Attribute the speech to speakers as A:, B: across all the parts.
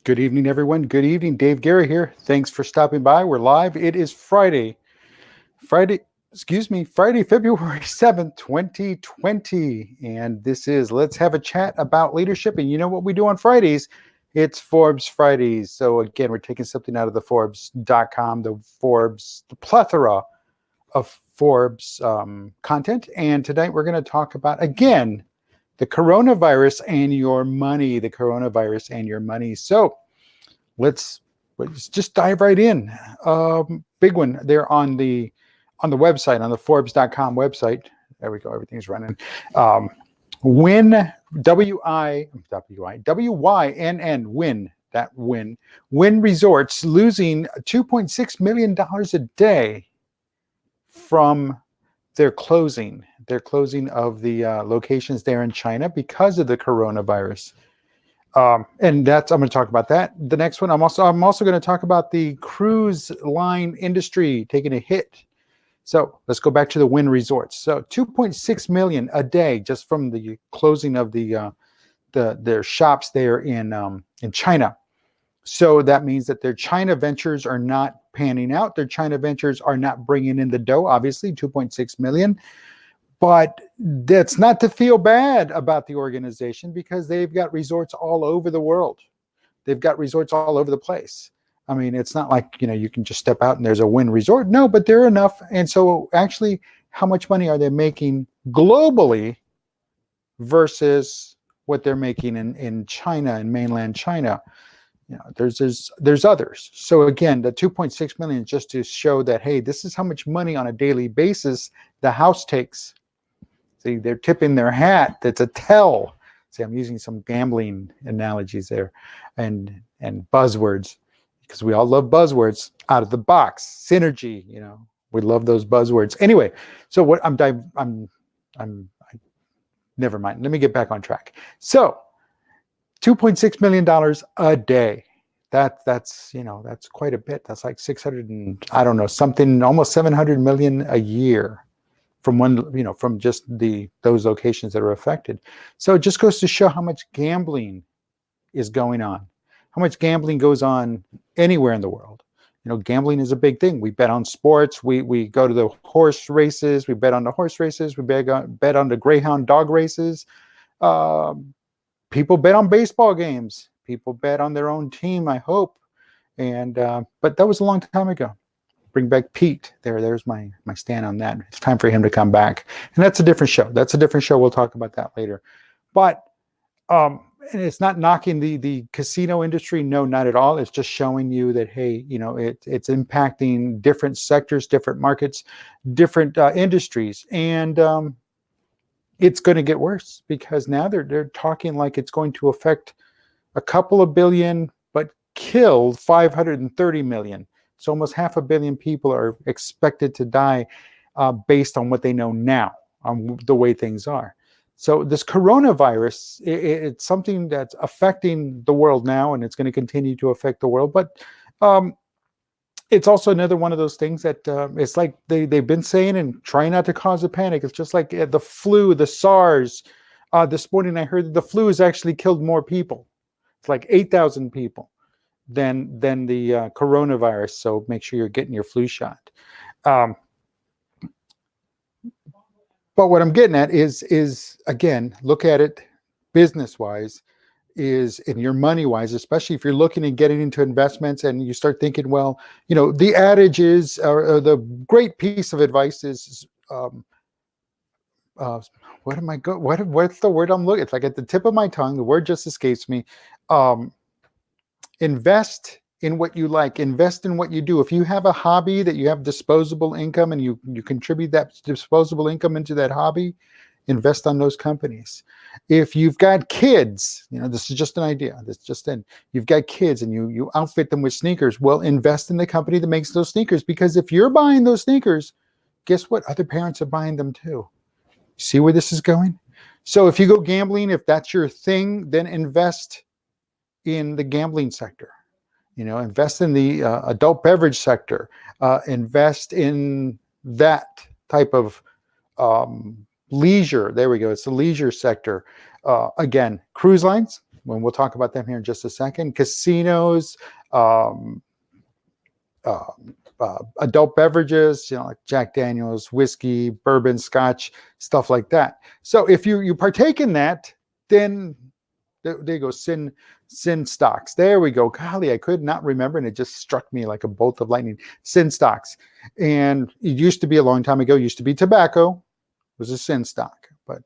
A: Good evening, everyone. Good evening. Dave Guerra here. Thanks for stopping by. We're live. It is Friday, February 7th, 2020. And this is Let's Have a Chat About Leadership. And you know what we do on Fridays? It's Forbes Fridays. So again, we're taking something out of the Forbes.com, the plethora of Forbes content. And tonight we're going to talk about, again, the coronavirus and your money, So let's just dive right in. Big one there on the website, on the Forbes.com website. There we go. Everything's running. Wynn, Wynn Resorts losing $2.6 million a day from their closing of the locations there in China because of the coronavirus. And I'm going to talk about that. The next one, I'm also going to talk about the cruise line industry taking a hit. So let's go back to the Wynn Resorts. So 2.6 million a day just from the closing of their shops there in China. So that means that their China ventures are not panning out. Their China ventures are not bringing in the dough, obviously, 2.6 million. But that's not to feel bad about the organization because they've got resorts all over the world. They've got resorts all over the place. I mean, it's not like, you can just step out and there's a Wynn resort. No, but they're enough. And so actually, how much money are they making globally versus what they're making in China, in mainland China? There's others. So again, the 2.6 million is just to show that, hey, this is how much money on a daily basis the house takes. See, they're tipping their hat. That's a tell. See, I'm using some gambling analogies there and buzzwords because we all love buzzwords. Out of the box, synergy, we love those buzzwords. Anyway, so what never mind. Let me get back on track. So $2.6 million a day. That's quite a bit. That's like 600 and I don't know, something almost 700 million a year from just those locations that are affected. So it just goes to show how much gambling is going on, how much gambling goes on anywhere in the world. Gambling is a big thing. We bet on sports. We go to the horse races. We bet on the horse races. We bet on the greyhound dog races. People bet on baseball games. People bet on their own team, I hope. And but that was a long time ago. Bring back Pete. There's my stand on that. It's time for him to come back. And that's a different show. We'll talk about that later. But and it's not knocking the casino industry. No, not at all. It's just showing you that, hey, it's impacting different sectors, different markets, different industries. And it's going to get worse because now they're talking like it's going to affect a couple of billion, but kill 530 million. So almost 500 million people are expected to die based on what they know now, on the way things are. So this coronavirus, it's something that's affecting the world now, and it's going to continue to affect the world. But it's also another one of those things that it's like they've been saying and trying not to cause a panic. It's just like the flu, the SARS. This morning I heard that the flu has actually killed more people. It's like 8,000 people than the coronavirus. So make sure you're getting your flu shot. But what I'm getting at is again, look at it business-wise, in your money-wise, especially if you're looking at getting into investments and you start thinking, well, the adage is, or the great piece of advice is, what's the word I'm looking? It's like at the tip of my tongue. The word just escapes me. Invest in what you like. Invest in what you do. If you have a hobby that you have disposable income and you contribute that disposable income into that hobby, invest on those companies. If you've got kids, this is just an idea. You've got kids and you outfit them with sneakers. Well, invest in the company that makes those sneakers, because if you're buying those sneakers, guess what? Other parents are buying them too. See where this is going? So if you go gambling, if that's your thing, then invest in the gambling sector. Invest in the adult beverage sector. Invest in that type of leisure. There we go. It's the leisure sector. Again, cruise lines, when we'll talk about them here in just a second. Casinos, um, adult beverages, like Jack Daniels, whiskey, bourbon, scotch, stuff like that. So if you partake in that, then there you go, sin stocks. There we go. Golly, I could not remember, and it just struck me like a bolt of lightning. Sin stocks. And it used to be a long time ago, used to be tobacco was a sin stock, but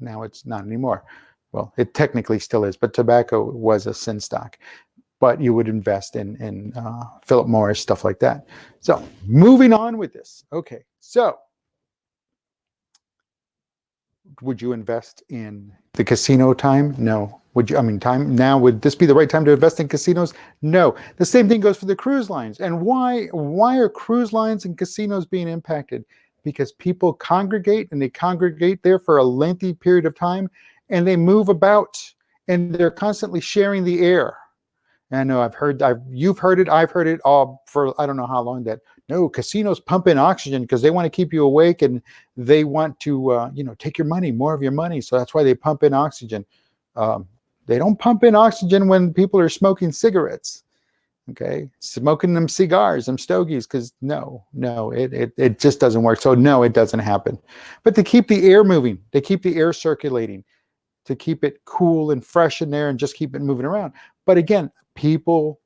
A: now it's not anymore. Well, it technically still is, but tobacco was a sin stock. But you would invest in Philip Morris, stuff like that. So moving on with this. Okay, so would you invest in the casino time? No. Would you, time now, would this be the right time to invest in casinos? No. The same thing goes for the cruise lines. And why are cruise lines and casinos being impacted? Because people congregate, and they congregate there for a lengthy period of time, and they move about, and they're constantly sharing the air. And I know you've heard it, I've heard it all for I don't know how long, that no, casinos pump in oxygen because they want to keep you awake, and they want to take your money, more of your money. So that's why they pump in oxygen. They don't pump in oxygen when people are smoking cigarettes, okay, smoking them cigars, them stogies, because no, it just doesn't work. So no, it doesn't happen. But to keep the air moving, to keep the air circulating, to keep it cool and fresh in there, and just keep it moving around. But again, people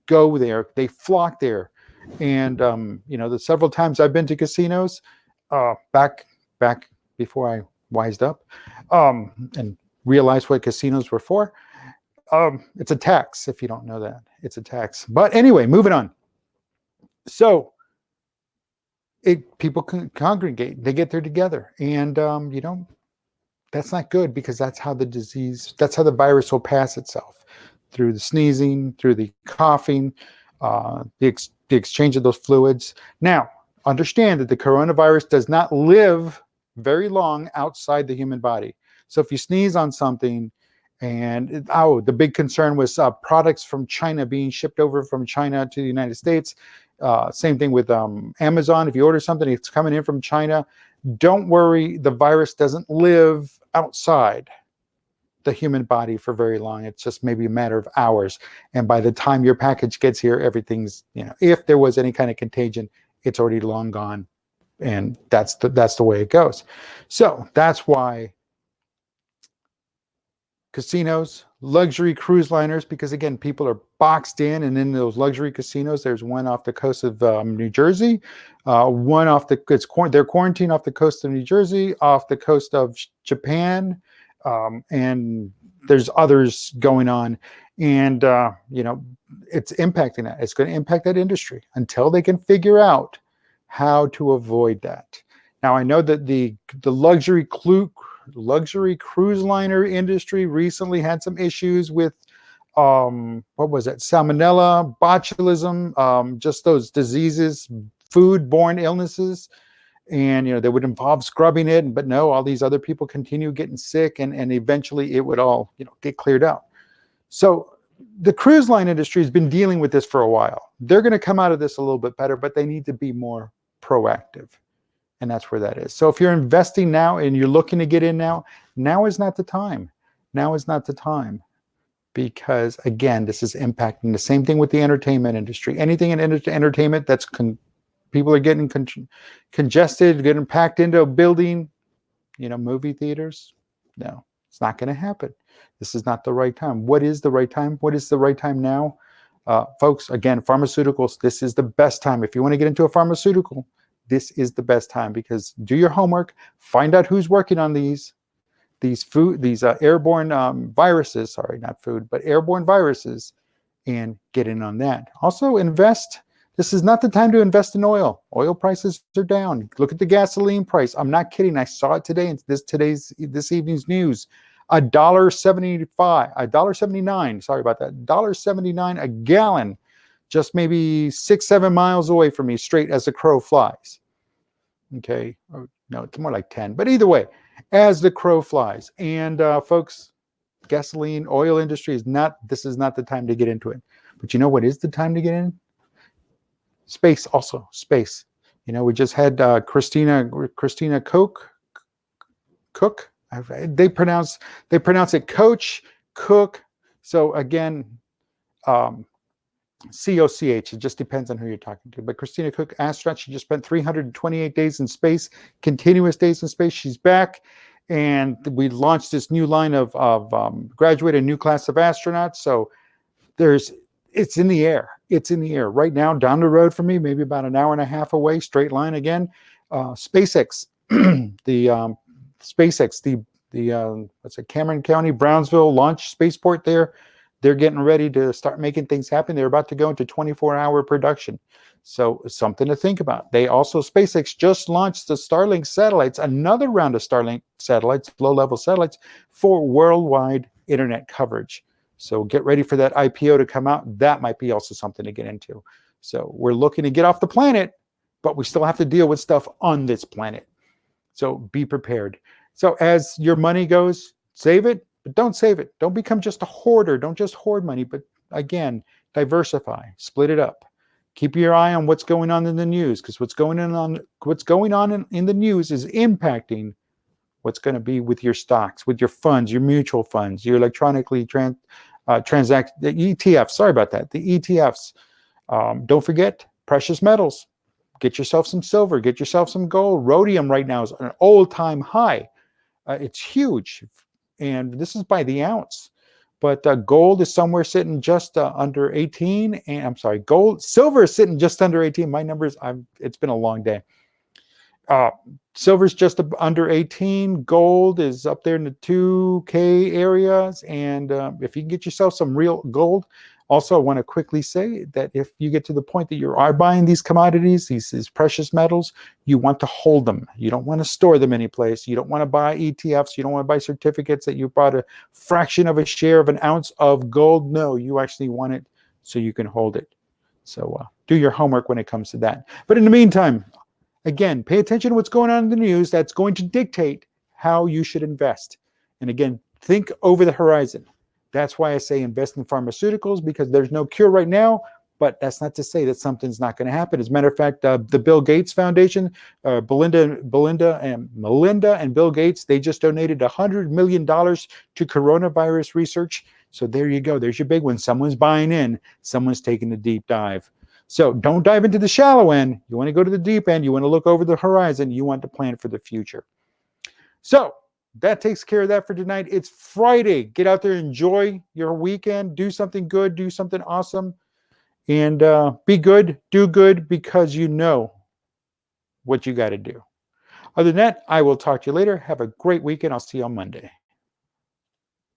A: go there, they flock there. And the several times I've been to casinos, back before I wised up and realized what casinos were for, it's a tax. If you don't know that, it's a tax. But anyway, moving on. So people can congregate, they get there together, and that's not good, because that's how the virus will pass itself, through the sneezing, through the coughing, the exchange of those fluids. Now, understand that the coronavirus does not live very long outside the human body. So if you sneeze on something, and the big concern was products from China being shipped over from China to the United States. Same thing with Amazon. If you order something, it's coming in from China. Don't worry, the virus doesn't live outside the human body for very long. It's just maybe a matter of hours. And by the time your package gets here, everything's, if there was any kind of contagion, it's already long gone. And that's the way it goes. So that's why casinos, luxury cruise liners, because again, people are boxed in, and in those luxury casinos, there's one off the coast of New Jersey, one off they're quarantined off the coast of New Jersey, off the coast of Japan, and there's others going on, and it's impacting that. It's going to impact that industry until they can figure out how to avoid that. Now, I know that the luxury cruise liner industry recently had some issues with what was it, salmonella, botulism, just those diseases, food-borne illnesses, and they would involve scrubbing it, but no, all these other people continue getting sick, and eventually it would all get cleared out. So the cruise line industry has been dealing with this for a while. They're going to come out of this a little bit better, but they need to be more proactive. And that's where that is. So if you're investing now and you're looking to get in now is not the time. Now is not the time. Because again, this is impacting the same thing with the entertainment industry. Anything in entertainment that's people are getting congested, getting packed into a building, movie theaters. No, it's not going to happen. This is not the right time. What is the right time? What is the right time now? Folks, again, pharmaceuticals, this is the best time. If you want to get into a pharmaceutical, this is the best time, because do your homework, find out who's working on these airborne viruses, sorry, not food, but airborne viruses, and get in on that. Also invest. This is not the time to invest in oil. Oil prices are down. Look at the gasoline price. I'm not kidding. I saw it today in this evening's news. $1.79. Sorry about that. $1.79 a gallon, just maybe 6-7 miles away from me, straight as the crow flies. Okay, or no, it's more like 10. But either way, as the crow flies. And folks, gasoline, oil industry this is not the time to get into it. But you know what is the time to get in? Space also, space. We just had Christina Cook. They pronounce it Coach Cook. So again, COCH, it just depends on who you're talking to. But Christina Cook, astronaut, she just spent 328 days in space, continuous days in space. She's back. And we launched this new line of graduated new class of astronauts. So it's in the air. It's in the air right now, down the road from me, maybe about an hour and a half away, straight line again. SpaceX, SpaceX, what's it, Cameron County, Brownsville launch spaceport there. They're getting ready to start making things happen. They're about to go into 24-hour production. So something to think about. SpaceX just launched the Starlink satellites, another round of Starlink satellites, low-level satellites, for worldwide internet coverage. So get ready for that IPO to come out. That might be also something to get into. So we're looking to get off the planet, but we still have to deal with stuff on this planet. So be prepared. So as your money goes, save it, but don't save it. Don't become just a hoarder. Don't just hoard money, but again, diversify, split it up. Keep your eye on what's going on in the news, because what's going on in the news is impacting what's going to be with your stocks, with your funds, your mutual funds, your electronically transact the ETFs. Sorry about that. The ETFs. Don't forget precious metals. Get yourself some silver. Get yourself some gold. Rhodium right now is an all-time high. It's huge, and this is by the ounce. But gold is somewhere sitting just under 18. And I'm sorry, silver is sitting just under 18. My numbers, it's been a long day. Silver's just under 18. Gold is up there in the 2K areas. And if you can get yourself some real gold, also I want to quickly say that if you get to the point that you are buying these commodities, these precious metals, you want to hold them. You don't want to store them anyplace. You don't want to buy ETFs. You don't want to buy certificates that you bought a fraction of a share of an ounce of gold. No, you actually want it so you can hold it. So do your homework when it comes to that. But in the meantime, again, pay attention to what's going on in the news. That's going to dictate how you should invest. And again, think over the horizon. That's why I say invest in pharmaceuticals, because there's no cure right now, but that's not to say that something's not going to happen. As a matter of fact, the Bill Gates Foundation, Belinda and Bill Gates, they just donated $100 million to coronavirus research. So there you go. There's your big one. Someone's buying in. Someone's taking a deep dive. So don't dive into the shallow end. You want to go to the deep end. You want to look over the horizon. You want to plan for the future. So that takes care of that for tonight. It's Friday. Get out there, enjoy your weekend, do something good, do something awesome, and be good, do good, because you know what you got to do. Other than that, I will talk to you later. Have a great weekend. I'll see you on Monday.